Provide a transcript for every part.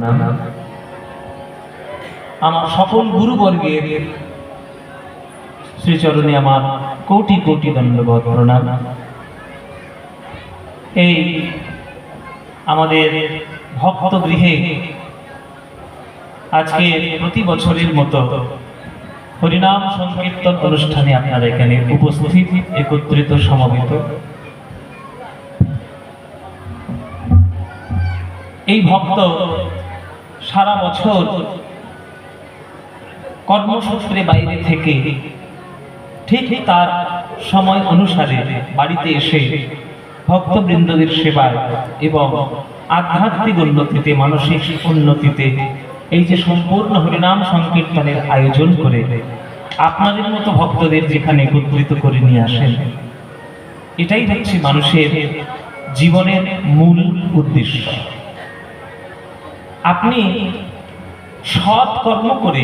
প্রণাম। আমার সকল গুরুবর্গের শ্রীচরণে আমার কোটি কোটি দণ্ডবত প্রণাম। এই আমাদের ভক্ত গৃহে আজকে প্রতি বছরের মতো হরিনাম সংকীর্তন অনুষ্ঠানে আপনারা এখানে উপস্থিত, একত্রিত, সমবেত। এই ভক্ত সারা বছর কর্মসূত্রে বাইরে থেকে ঠিক তার সময় অনুসারে বাড়িতে এসে ভক্তবৃন্দদের সেবায় এবং আধ্যাত্মিক উন্নতিতে, মানসিক উন্নতিতে এই যে সম্পূর্ণ হরিনাম সংকীর্তনের আয়োজন করে আপনাদের মতো ভক্তদের যেখানে একত্রিত করে নিয়ে আসেন, এটাই হচ্ছে মানুষের জীবনের মূল উদ্দেশ্য। আপনি সৎ কর্ম করে,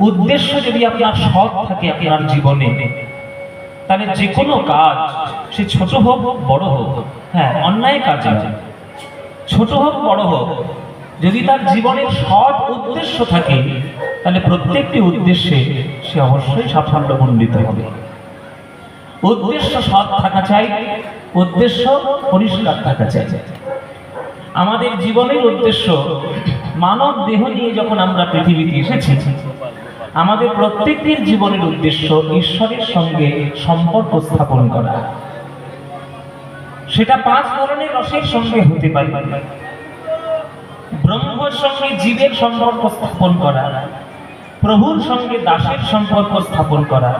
উদ্দেশ্য যদি আপনার সৎ থাকে আপনার জীবনে, তাহলে যে কোনো কাজ, সে ছোট হোক বড় হোক, হ্যাঁ অন্যায় কাজ ছোট হোক বড় হোক, যদি তার জীবনের সৎ উদ্দেশ্য থাকে তাহলে প্রত্যেকটি উদ্দেশ্যে সে অবশ্যই সাফল্যমণ্ডিত হবে। উদ্দেশ্য সৎ থাকা চাই, উদ্দেশ্য পরিষ্কার থাকা চাই। আমাদের জীবনের উদ্দেশ্য, মানব দেহ নিয়ে যখন আমরা পৃথিবীতে এসেছি, আমাদের প্রত্যেকের জীবনের উদ্দেশ্য ঈশ্বরের সঙ্গে সম্পর্ক স্থাপন করা। সেটা 5 ধরনের রসের সঙ্গে হতে পারে। ব্রহ্মের সঙ্গে জীবের সম্পর্ক স্থাপন করা, প্রভুর সঙ্গে দাসের সম্পর্ক স্থাপন করা,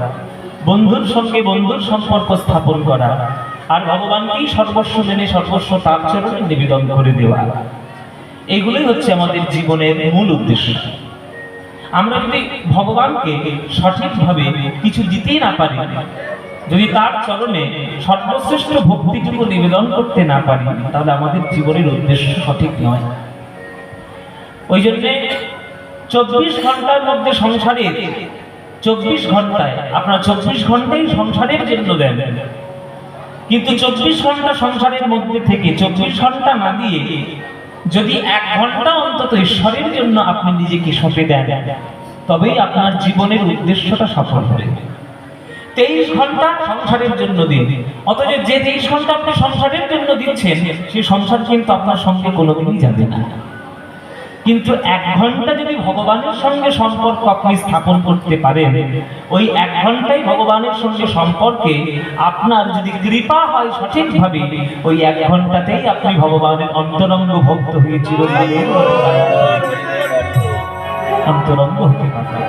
বন্ধুর সঙ্গে বন্ধুর সম্পর্ক স্থাপন করা, আর ভগবানকেই সর্বস্ব মেনে সর্বস্ব তার চরণে নিবেদন করে দেওয়া। এগুলোই হচ্ছে আমাদের জীবনের মূল উদ্দেশ্য। আমরা যদি ভগবানকে সঠিকভাবে কিছু দিতেই না পারি, যদি তার চরণে সর্বশ্রেষ্ঠ ভক্তিটুকু নিবেদন করতে না পারি, তাহলে আমাদের জীবনের উদ্দেশ্য সঠিক নয়। ওই জন্য 24 ঘন্টার মধ্যে সংসারের 24 ঘন্টায় আপনার 24 ঘন্টাই সংসারের জন্য দেন, কিন্তু 24 ঘন্টা সংসারের মধ্যে থেকে 24 ঘন্টা না দিয়ে যদি 1 ঘন্টা অন্তত ঈশ্বরের জন্য আপনি নিজেকে সঁপে দেন, তবেই আপনার জীবনের উদ্দেশ্যটা সফল হবে। 23 ঘন্টা সংসারের জন্য দিন, অথচ যে 23 ঘন্টা আপনি সংসারের জন্য দিচ্ছেন, সেই সংসার কিন্তু আপনার সঙ্গে কোনোদিনই যাবে না। কিন্তু 1 ঘন্টা যদি ভগবানের সঙ্গে সম্পর্ক আপনি স্থাপন করতে পারেন, ওই 1 ঘন্টাই ভগবানের সঙ্গে সম্পর্কে আপনার যদি কৃপা হয় সঠিকভাবে, ওই 1 ঘন্টাতেই আপনি ভগবানের অন্তরঙ্গ ভক্ত হয়ে চিরকালের অন্তরঙ্গ হতে পারবেন।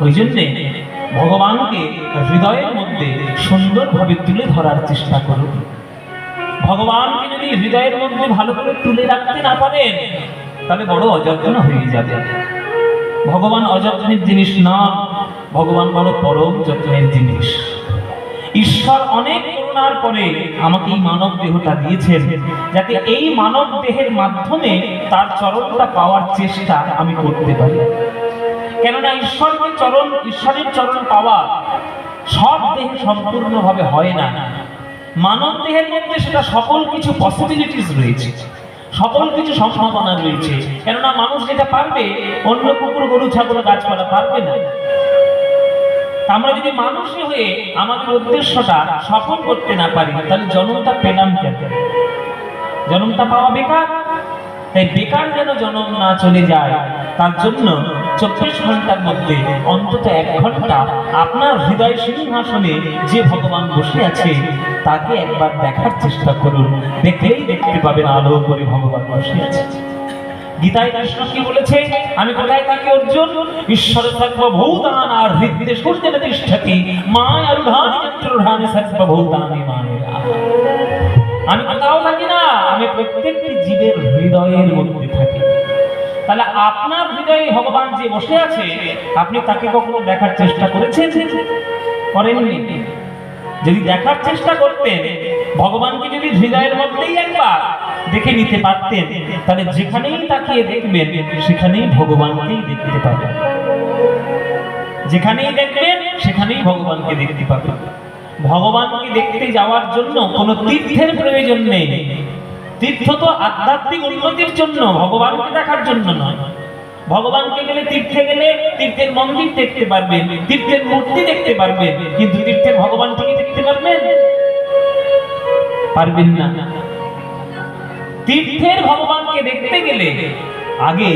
ওই জন্যে ভগবানকে হৃদয়ের মধ্যে সুন্দরভাবে তুলে ধরার চেষ্টা করুন। ভগবানকে যদি হৃদয়ের মধ্যে ভালো করে তুলে রাখতে না পারেন, তাহলে বড় অযত্ন হয়ে যাবে। ভগবান অযত্নের জিনিস না, ভগবান বড় পরম যত্নের জিনিস। ঈশ্বর অনেক করুণার পরে আমাকে এই মানব দেহটা দিয়েছেন, যাতে এই মানব দেহের মাধ্যমে তার চরণটা পাওয়ার চেষ্টা আমি করতে পারি। কেননা ঈশ্বরের চরণ পাওয়া সব দেহে সম্পূর্ণভাবে হয় না। মানব দেহের মধ্যে সেটা সকল কিছু পসিবিলিটিস রয়েছে, সকল কিছু সম্ভাবনা রয়েছে। কেননা মানুষ যেটা পারবে, অন্য কুকুর, গরু, ছাগল, গাছপালা পারবে না। আমরা যদি মানুষই হয়ে আমাদের উদ্দেশ্যটা সফল করতে না পারি, তাহলে জন্মটা পেলাম কেন? জন্মটা পাওয়া বেকার। তাই বেকার যেন জন্ম না চলে যায়, তার জন্য 24 ঘন্টার মধ্যে অন্তত 1 ঘন্টা আপনার হৃদয় সিংহাসনে যে ভগবান বসে আছে, তাকে একবার দেখার চেষ্টা করুন। দেখলেই দেখতে পাবেন আলো করে ভগবান বসে আছে। গীতায় কৃষ্ণ কি বলেছে? আমি কোথায় থাকি অর্জুন? ঈশ্বর সর্বভূতান আর হৃদয়ে সূর্যের তিষ্ঠতি মায় আরুধানি যন্ত্রধানি সর্বভূতানি মায়া। আমি কোথাও থাকি না, আমি প্রত্যেকটি জীবের হৃদয়ের মধ্যে থাকি। তাহলে আপনার হৃদয়ে ভগবান যে বসে আছে, আপনি তাকে কখনো দেখার চেষ্টা করেছেন? করেননি। যদি দেখার চেষ্টা করতেন, ভগবানকে যদি হৃদয়ের মধ্যেই একবার দেখে নিতে পারতেন, তাহলে যেখানেই তাকিয়ে দেখবেন সেখানেই ভগবানকেই দেখতে পাবেন। যেখানেই দেখবেন সেখানেই ভগবানকে দেখতে পাবেন। ভগবানকে দেখতে যাওয়ার জন্য কোনো তীর্থের প্রয়োজন নেই। তীর্থ তো আধ্যাত্মিক উন্নতির জন্য, ভগবানকে দেখার জন্য নয়। ভগবানকে গেলে তীর্থে গেলে তীর্থের মন্দির দেখতে পারবেন, তীর্থের মূর্তি দেখতে পারবেন, কিন্তু তীর্থের ভগবানকে কি দেখতে পারবেন? পারবেন না। তীর্থের ভগবানকে দেখতে গেলে আগে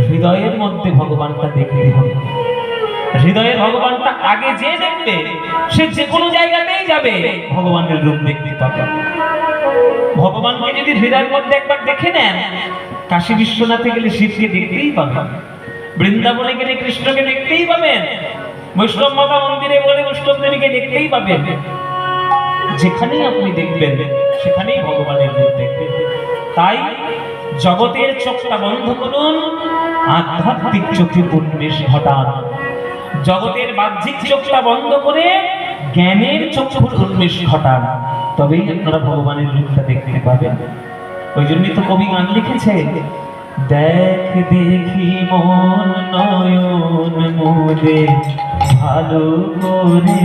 হৃদয়ের মধ্যে ভগবানটা দেখতে হবে। হৃদয়ের ভগবানটা আগে যে দেখবে সে যে কোনো জায়গাতেই যাবে ভগবানের রূপ দেখতে পাবে। ভগবানকে যদি হৃদয়ের মধ্যে একবার দেখে নেন, কাশী বিশ্বনাথে গেলে শিবকে দেখতেই পাবেন, বৃন্দাবনে গেলে কৃষ্ণকে দেখতেই পাবেন, বৈষ্ণব মাতা মন্দিরে গেলে বৈষ্ণব দেবীকে দেখতেই পাবেন। যেখানেই আপনি দেখবেন সেখানেই ভগবানের রূপ দেখবেন। তাই জগতের চোখটা বন্ধ করুন, আধ্যাত্মিক চোখে উন্মেষ ঘটান। জগতের বাহ্যিক চোখটা বন্ধ করে জ্ঞানের চোখে উন্মেষ ঘটান, তবেই আপনারা ভগবানের রূপটা দেখতে পাবেন। ওই জন্যই তো কবি গান লিখেছে, দেখ দেখি মন নয়ন মুদে ভালো করে,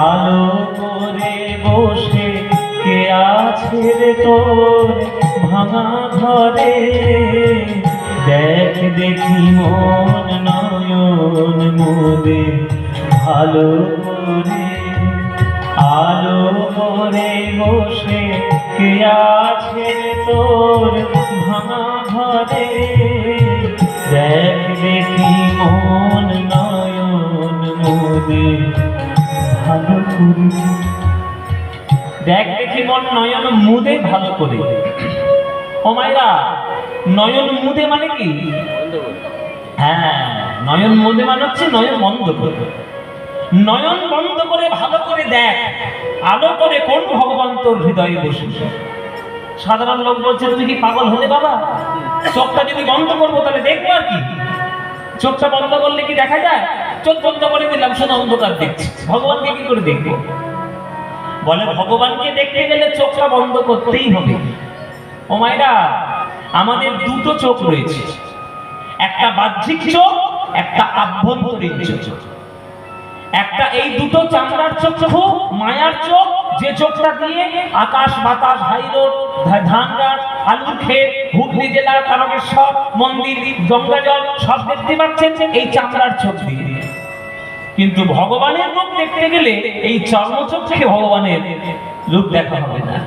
আলো করে বসে কে আছে রে তোর ভাঙা ঘরে। দেখ দেখি মন নয়ন মুদে ভালো করে, আলো করে বসে কে আছে রে তোর ভাঙা ঘরে। দেখ দেখি মন নয়ন মুদে ভালো করে, দেখ দেখি মন নয়ন মুদে ভালো করে। ও মায়েরা, নয়ন মুদে মানে কি? হ্যাঁ, নয়ন মুদে মানে হচ্ছে নয়ন বন্ধ করে। নয়ন বন্ধ করে ভালো করে দেখ, আলো করে কোন ভগবান তোর হৃদয়ে বসে। সাধারণ লোক বলছে, তুমি কি পাগল হলে বাবা? চোখটা যদি বন্ধ করবো তাহলে দেখবো আর কি? চোখটা বন্ধ করলে কি দেখা যায়? চোখ বন্ধ করে দিলাম, শুধু অন্ধকার দেখছি, ভগবানকে কি করে দেখবো? বলে ভগবানকে দেখতে গেলে চোখটা বন্ধ করতেই হবে। ও মায়েরা, আমাদের দুটো চোখ রয়েছে, একটা বাহ্যিক চোখ, একটা আভ্যন্তরীণ চোখ। একটা এই দুটো চামড়ার চক্ষু, মায়ার চোখ, যে চোখটা দিয়ে আকাশ বাতাস হাইরোড ধানঘাট আলুর ক্ষেত হুগলি জেলা তারকেশ্বর মন্দির গঙ্গা জল সব দেখতে পাচ্ছেন এই চামড়ার চোখ দিয়ে। কিন্তু ভগবানের রূপ দেখতে গেলে এই চর্মচক্ষে ভগবানের রূপ দেখা হবে না।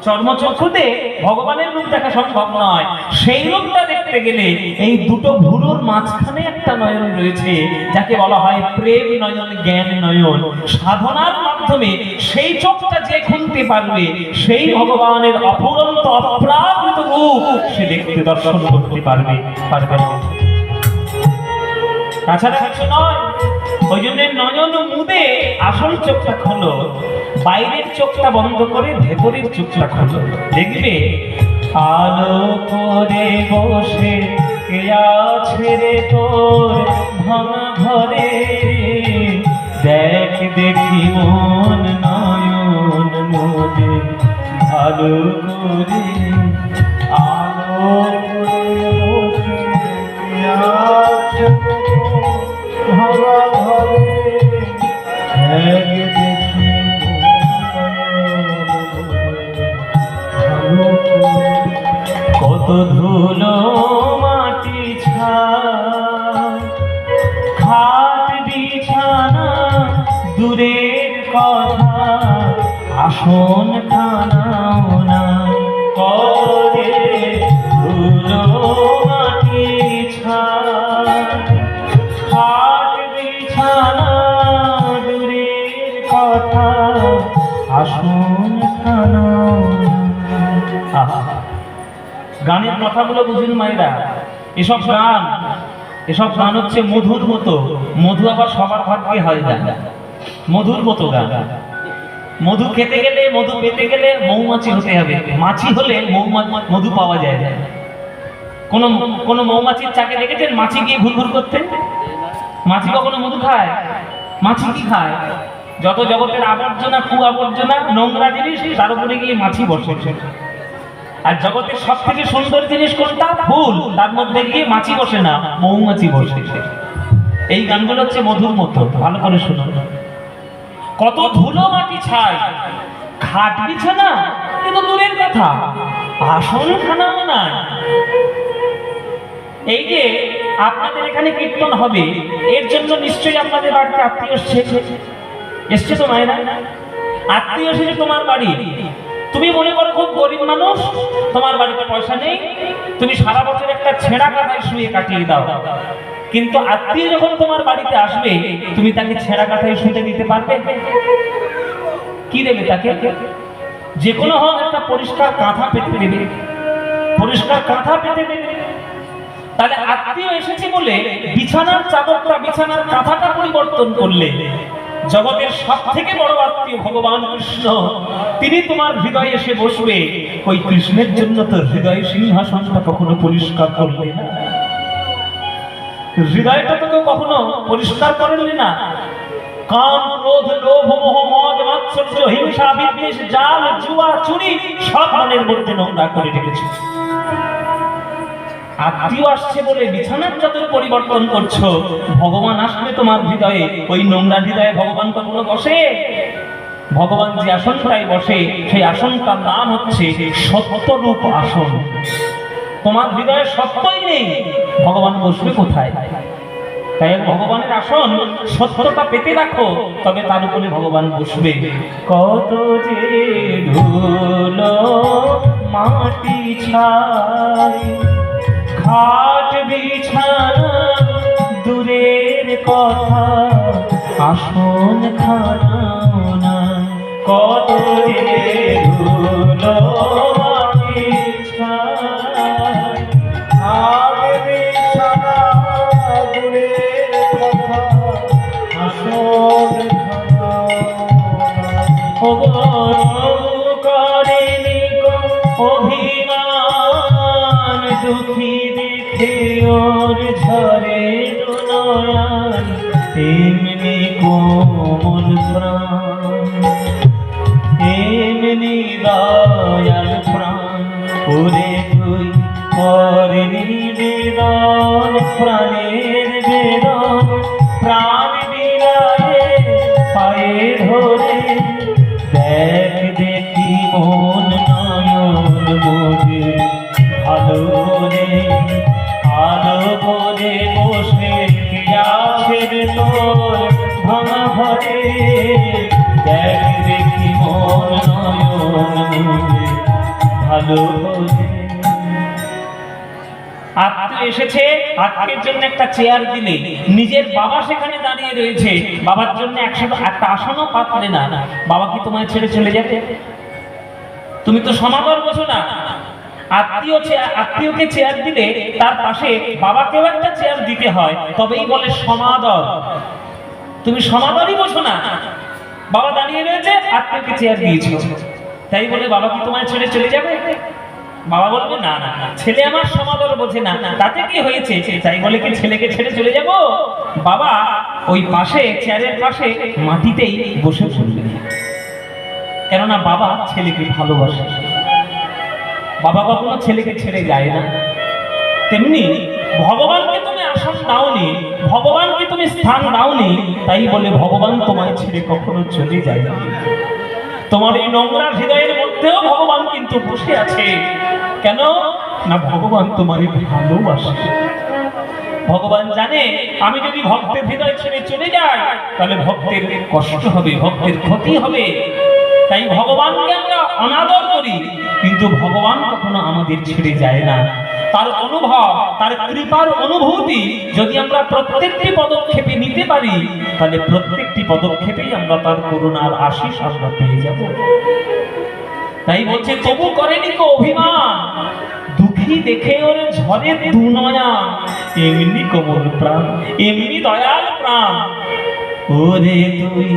চর্মচক্ষুতে ভগবানের রূপ দেখা সম্ভব নয়। সেই রূপটা দেখতে গেলে এই দুটো ভুরুর মাঝখানে একটা নয়ন রয়েছে, যাকে বলা হয় প্রেম নয়ন, জ্ঞান নয়ন। সাধনার মাধ্যমে সেই চোখটা যে খুলতে পারবে, সেই ভগবানের অফুরন্ত অপ্রাকৃত রূপ সে দেখতে দর্শন করতে পারবে। তাছাড়া কিছু নয়। ওই জন্য নয়ন মুদে আসল চোখটা খোলো, বাইরের চোখটা বন্ধ করে ভেতরের চোখটা খোলো, দেখবে আলো করে বসে কে আছে রে তোর ভাঙা ঘরে। দেখ দেখি মন নয়ন মুদে ভালো করে, আলো করে বসে কে আছে ভাঙা ঘরে। কত ধুলো মাটি ছাই, খাট বিছানা দূরের কথা, আসন খানাও নাই। কত ধুলো মাটি ছাই, খাট বিছানা দূরের কথা, আসন খানাও। গানের কথাগুলো বুঝুন মায়েরা। এসব গান হচ্ছে মধুর মতো। মধু আবার সবার ভাগ্যে হয় না, মধুর মতো গান। মধু খেতে গেলে, মধু পেতে গেলে মৌমাছি হতে হবে। মাছি হলে মধু পাওয়া যায় না। কোন মৌমাছির চাকে দেখেছেন মাছি গিয়ে ঘুরঘুর করতে? মাছি কখনো মধু খায়? মাছি কি খায়? যত জগতের আবর্জনা, কু আবর্জনা, নোংরা জিনিস, তার উপরে গিয়ে মাছি বসে। আর জগতের সব থেকে সুন্দর জিনিস কোনটা? ফুল, তার মধ্যে গিয়ে মাছি বসে না, মৌমাছি বসে। এই গানগুলো হচ্ছে মধুর মতো, ভালো করে শুনুন। কত ধুলো মাটি ছাই, খাট বিছানা কিন্তু দূরের কথা, আসনখানাও নাই। এই যে আপনাদের এখানে কীর্তন হবে, এর জন্য নিশ্চয়ই আপনাদের বাড়িতে আত্মীয় এসছে তো মায়েরা? আত্মীয় এসেছে তোমার বাড়ি, তুমি মনে করো খুব গরিব মানুষ, তোমার বাড়িতে পয়সা নেই, তুমি সারা বছর একটা ছেঁড়া কাঁথায় শুয়ে কাটিয়ে দাও। কিন্তু আত্মীয় যখন তোমার বাড়িতে আসবে, তুমি তাকে ছেঁড়া কাঁথায় শুতে দিতে পারবে? কি দেবে তাকে? যে কোনো হোক একটা পরিষ্কার কাঁথা পেতে দেবে, পরিষ্কার কাঁথা পেতে দেবে। তাহলে আত্মীয় এসেছে বলে বিছানার চাদরটা, বিছানার কাঁথাটা পরিবর্তন করলে, জগতের সব থেকে বড় আত্মীয় ভগবান কৃষ্ণ, তিনি তোমার হৃদয়ে এসে বসবে। ওই কৃষ্ণের জন্য তো হৃদয় সিংহাসনটা কখনো পরিষ্কার করলে না, হৃদয়টা তো কখনো পরিষ্কার করেননি না। কাম, ক্রোধ, লোভ, মোহ, মদ, মাৎসর্য, হিংসা, বিদ্বেষ, জাল, জুয়া, চুরি সব মনের মধ্যে নোংরা করে রেখেছে। আত্মীয় আসছে বলে বিছানার চাদর পরিবর্তন করছো, ভগবান আসলে তোমার হৃদয়ে, ওই নোংরা হৃদয়ে ভগবান কখনো বসে? ভগবান যে আসনটাই বসে, সেই আসনটার নাম হচ্ছে সত্যরূপ আসন। তোমার হৃদয়ে সত্যই নেই, ভগবান বসবে কোথায়? তাই ভগবানের আসন সত্যটা পেতে রাখো, তবে তার উপরে ভগবান বসবে। কত যে ধুলো মাটি ছাই, খাট বিছানা দূরের কথা, আসন খানাও নাই। কত যে ধুলো মাটি ছাই, খাট বিছানা দূরের কথা, আসন খানাও করেনি অভিমান, দুঃখী দেখে ওর ঝরে নয়ন, এমনি কোমল প্রাণ, এমনি দয়াল প্রাণ, ওরে তুই করে নিবেদন, প্রাণের বেদন, প্রাণ বিলায়ে পায়ে ধরে, দেখ দেখি মন নয়ন মোরে, ভালো করে আলো করে বসে আছে রে তোর ভাঙা ঘরে, দেখ দেখি মন নয়ন মোরে, ভালো করে। আত্মীয় এসেছে, আত্মীয়ের জন্য একটা চেয়ার দিলে, নিজের বাবা সেখানে দাঁড়িয়ে রয়েছে, বাবার জন্য একটা আসনও পাতলে না, বাবা কি তোমায় ছেড়ে চলে যাবে? তুমি তো সমাদর বোঝো না। আত্মীয়কে চেয়ার দিলে তার পাশে বাবাকেও একটা চেয়ার দিতে হয়, তবেই বলে সমাদর। তুমি সমাদরই বোঝো না। বাবা দাঁড়িয়ে রয়েছে, আত্মীয়কে চেয়ার দিয়েছো, তাই বলে বাবা কি তোমায় ছেড়ে চলে যাবে? বাবা বলবে না না, ছেলে আমার সমাদর বোঝে না, তাতে কি হয়েছে, তাই বলে কি ছেলেকে ছেড়ে চলে যাব? বাবা ওই পাশে, চেয়ারের পাশে মাটিতেই বসে পড়বে, কেননা বাবা ছেলেকে ভালোবাসে। বাবা কখনো ছেলেকে ছেড়ে যায় না। তেমনি ভগবানকে তুমি আসন দাওনি, ভগবানকে তুমি স্থান দাওনি, তাই বলে ভগবান তোমায় ছেড়ে কখনো চলে যায় না। তোমার এই নোংরা হৃদয়ের মধ্যেও ভগবান কিন্তু বসে আছে। কেন না? ভগবান তোমারই ভালোবাসে। ভগবান জানে আমি যদি ভক্তের হৃদয় ছেড়ে চলে যাই, তাহলে ভক্তের কষ্ট হবে, ভক্তের ক্ষতি হবে। তাই ভগবানকে আমরা অনাদর করি, কিন্তু ভগবান কখনো আমাদের ছেড়ে যায় না। তার অনুভব, তার কৃপার অনুভূতি যদি আমরা প্রত্যেকটি পদক্ষেপে নিতে পারি, তাহলে প্রত্যেকটি পদক্ষেপেই আমরা তার করুণার আশীষ আমরা পেয়ে যাব। তাই বলছে তবু করেনি কো অভিমান, দুঃখী দেখে ওর ঝরে দু নয়ন, এমনি কোমল প্রাণ, এমনি দয়াল প্রাণ, ওরে তুই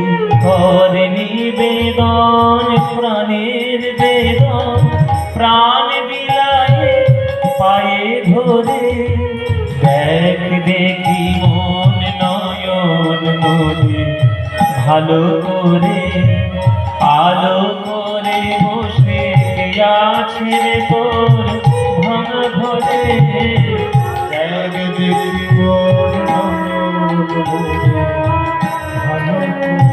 করে নিবেদন, প্রাণের বেদন, প্রাণ বিলায়ে পায়ে ধরে, দেখ দেখি মন নয়ন মোরে, ভালো করে আলো করে বসে আছে রে তোর ভাঙা ঘরে, দেখ দেখি মন নয়ন মোরে, ভালো করে।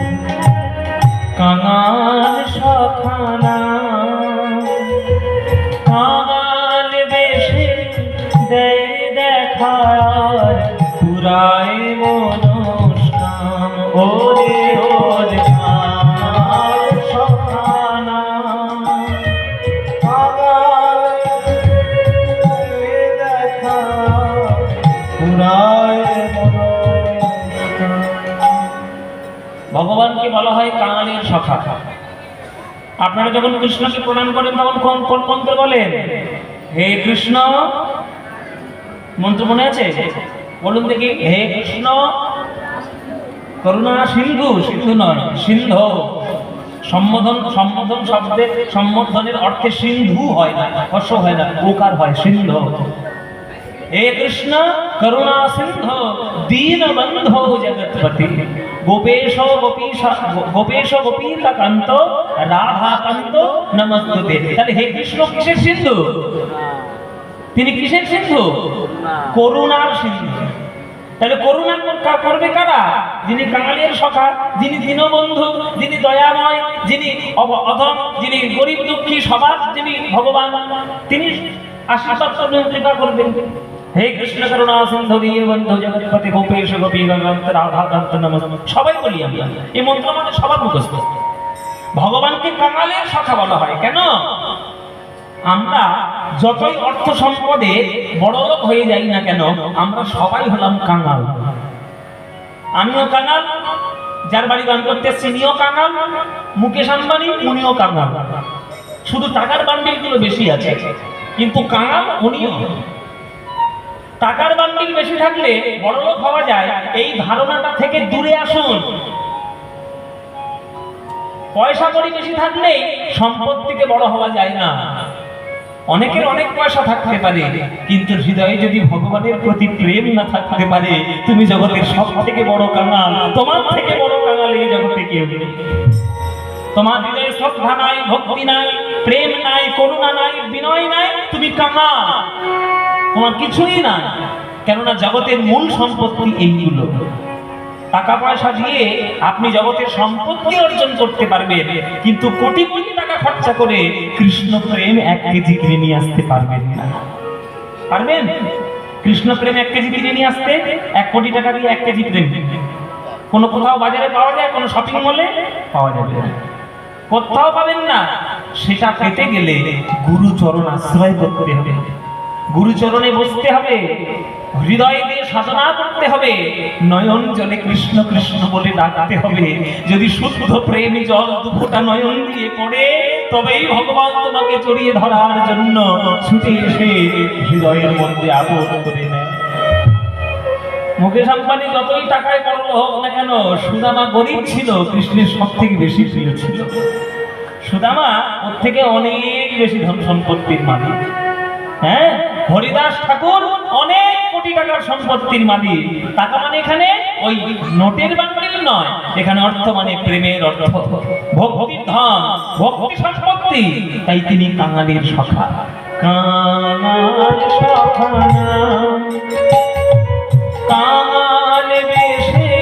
কাঙাল সখানা ভগবানকে বলা হয় কাঙালের সখা। আপনারা যখন কৃষ্ণকে প্রণাম করেন তখন কোন মন্ত্র বলেন? হে কৃষ্ণ, মন্ত্র মনে আছে? বলুন দেখি, হে কৃষ্ণ করুণা সিন্ধু, সিন্ধু নয় সিন্ধু। সম্বোধন শব্দের সম্বোধনের অর্থে সিন্ধু হয় না, হর্ষ হয় না, ওকার হয়, সিন্ধু। হে কৃষ্ণ করুণা সিন্ধু দীনবন্ধো জগৎপতি গোপেশ গোপীকান্ত রাধাকান্ত নমস্তুতে। তাহলে হে কৃষ্ণ কিসের সিন্ধু? তিনি কিসের সিন্ধু? করুণার সিন্ধু। তাহলে করুণা করবে কারা? যিনি কাঙালের সখা, যিনি দীনবন্ধু, যিনি দয়াময়, যিনি অধম, যিনি গরিব দুঃখী, সবার যিনি ভগবান, তিনি আশীর্বাদ করবেন, কৃপা করবেন। হে কৃষ্ণ করুণা সিন্ধু দীনবন্ধু জগৎপতি গোপেশ গোপীকান্ত রাধাকান্ত নমস্তুতে। সবাই বলি আমরা এই মন্ত্র, মানে সবার মুখস্থ। ভগবানকে কাঙালের সখা বলা হয় কেন? আমরা যতই অর্থ সম্পদে বড়লোক হয়ে যাই না কেন, আমরা সবাই হলাম কাঙাল। আমিও কাঙাল, যার বাড়ি গান করতে তিনিও কাঙাল, মুকেশ আম্বানি উনিও কাঙাল। শুধু টাকার বান্ডিল গুলো বেশি আছে, কিন্তু কাঙাল উনিও। টাকার বান্ডিল বেশি থাকলে বড়লোক হওয়া যায়, এই ধারণাটা থেকে দূরে আসুন। পয়সা কড়ি বেশি থাকলেই সম্পদ থেকে বড় হওয়া যায় না। অনেকের অনেক পয়সা থাকতে পারে, কিন্তু হৃদয়ে যদি ভগবানের প্রতি প্রেম না থাকতে পারে, তুমি জগতের সব থেকে বড় কাঙাল। তোমার থেকে বড় কাঙাল এই জগতে কেউ নেই। তোমার হৃদয়ে শ্রদ্ধা নাই, ভক্তি নাই, প্রেম নাই, করুণা নাই, বিনয় নাই, তুমি কাঙাল। তোমার কিছুই নাই, কেননা জগতের মূল সম্পত্তি এইগুলো। টাকা পয়সা দিয়ে আপনি জগতের সম্পত্তি অর্জন করতে পারবেন, কিন্তু কোটি কোটি টাকা খরচা করে কৃষ্ণ প্রেম 1 কেজি কিনে নিয়ে আসতে পারবেন না। পারবেন? কৃষ্ণ প্রেম 1 কেজি কিনে নিয়ে আসতে 1 কোটি টাকা দিয়ে 1 কেজি প্রেম কোথাও বাজারে পাওয়া যায়? কোন শপিং মলে পাওয়া যাবে? কোথাও পাবেন না। সেটা পেতে গেলে গুরুচরণ আশ্রয় করতে হবে, গুরুচরণে বসতে হবে, হৃদয় দিয়ে সাধনা করতে হবে, নয়ন জলে কৃষ্ণ কৃষ্ণ বলে ডাকতে হবে। যদি শুদ্ধ প্রেম জল 2 ফোঁটা নয়ন দিয়ে পড়ে, তবেই ভগবান তোমাকে জড়িয়ে ধরার জন্য ছুটে এসে হৃদয়ের মধ্যে আপন করে নেয়। মুকেশ আম্বানি যতই টাকায় বড় হোক না কেন, সুদামা গরিব ছিল, কৃষ্ণের সব থেকে বেশি প্রিয় ছিল। সুদামা ওর থেকে অনেক বেশি ধন সম্পত্তির মালিক। হ্যাঁ, হরিদাস ঠাকুর অনেক কোটি টাকার সম্পত্তির মালিক। টাকা মানে এখানে ওই নোটের বান্ডিল নয়, এখানে অর্থ মানে প্রেমের অর্থ, ভক্তির ধন, ভক্তি সম্পত্তি। তাই তিনি কাঙালের সখা। কাঙাল সখা কাঙাল বেশে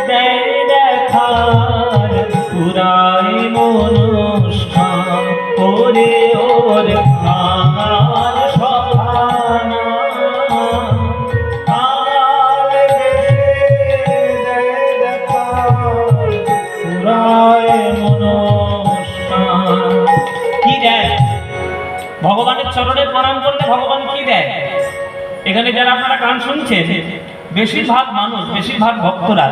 দেয় দেখার পুরাই মনুষ্ঠান ওরে ওর কাঙাল সখা কাঙাল বেশে দেয় দেখার পুরাই মনুষ্ঠান। কি দেয়? ভগবানের চরণে প্রণাম করলে ভগবান কি দেয়? এখানে যারা আপনারা গান শুনছেন, বেশিরভাগ মানুষ, বেশিরভাগ ভক্তরা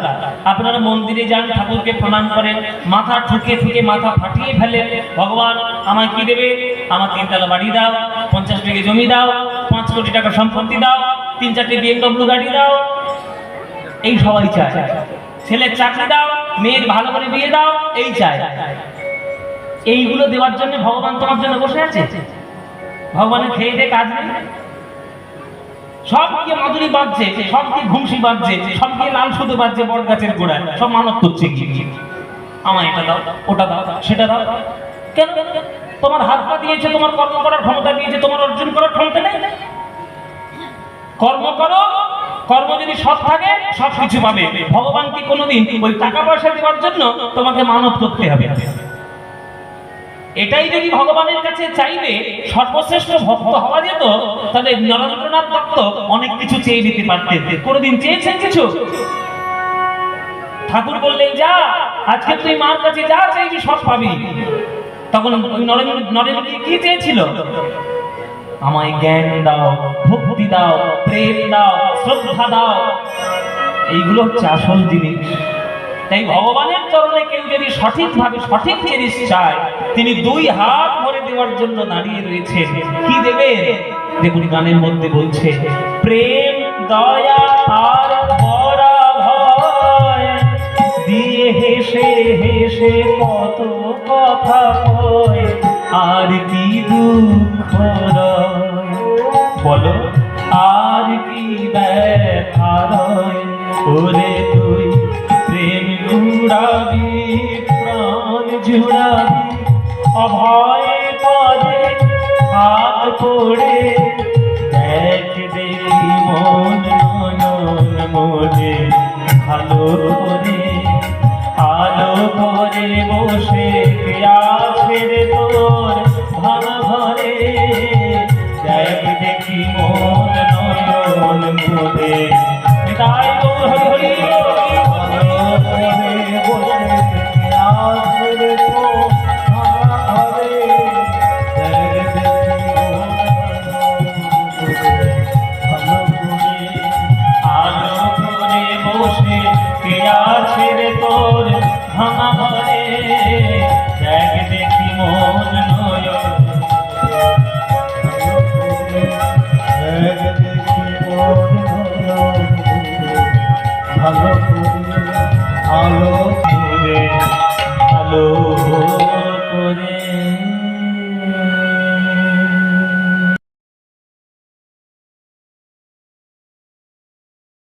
আপনারা মন্দিরে যান, ঠাকুরকে প্রণাম করেন, মাথা ঠুকে ঠুকে মাথা ফাটিয়ে ফেলেন। ভগবান আমায় কি দেবে? আমার 3 তলা বাড়ি দাও, 50 বিঘে জমি দাও, 5 কোটি টাকা সম্পত্তি দাও, 3-4টে BMW গাড়ি দাও। এই সবাই চায়। ছেলের চাকরি দাও, মেয়ের ভালো করে বিয়ে দাও, এই চায়। এইগুলো দেওয়ার জন্য ভগবান তোমার জন্য বসে আছে? ভগবানের খেয়ে দিয়ে কাজ নেই? সব কি মাধুরী বাজছে, সব কি ঘুমসি বাজছে, সব কি লাল সুতো বাজছে বট গাছের গোড়ায়, সব মানত করছে কি আমায় এটা দাও, ওটা দাও, সেটা দাও। কেন? তোমার হাত পা দিয়েছে, তোমার কর্ম করার ক্ষমতা দিয়েছে, তোমার অর্জন করার ক্ষমতা নেই? কর্ম করো, কর্ম যদি সৎ থাকে সব কিছু পাবে। ভগবান কি কোনোদিন ওই টাকা পয়সা দেওয়ার জন্য তোমাকে মানত করতে হবে? এটাই যদি ভগবানের কাছে চাইবে সর্বশ্রেষ্ঠ ভক্ত হওয়া যেত, তাহলে নরেন্দ্রনাথ দত্ত অনেক কিছু চেয়ে নিতে পারতেন। কোনদিন চেয়েছেন কিছু? ঠাকুর বললেন যা, আজকে তুই মার কাছে যা চাইবি সব পাবি। তখন ওই নরেন্দ্র কি চেয়েছিল? আমায় জ্ঞান দাও, ভক্তি দাও, প্রেম দাও, শ্রদ্ধা দাও। এইগুলো হচ্ছে আসল জিনিস। তাই ভগবানের চরণে কেউ যদি সঠিকভাবে সঠিক জিনিস চায়, তিনি দুই হাত ভরে দেওয়ার জন্য দাঁড়িয়ে রয়েছেন। কি দেবেন? দেখুন গানের মধ্যে বলছে, প্রেম দয়া আর ভরা ভয় দিয়ে হেসে হেসে কত কথা কয়, আর কি দুঃখ রয়, বলো আর কি ব্যথা রয়, ওরে তুই প্রেম জুড়াবি প্রাণ জুড়াবি, অভয় পদে হাত পড়ে দেখ দেখি মন নয়ন মনে ভালো করে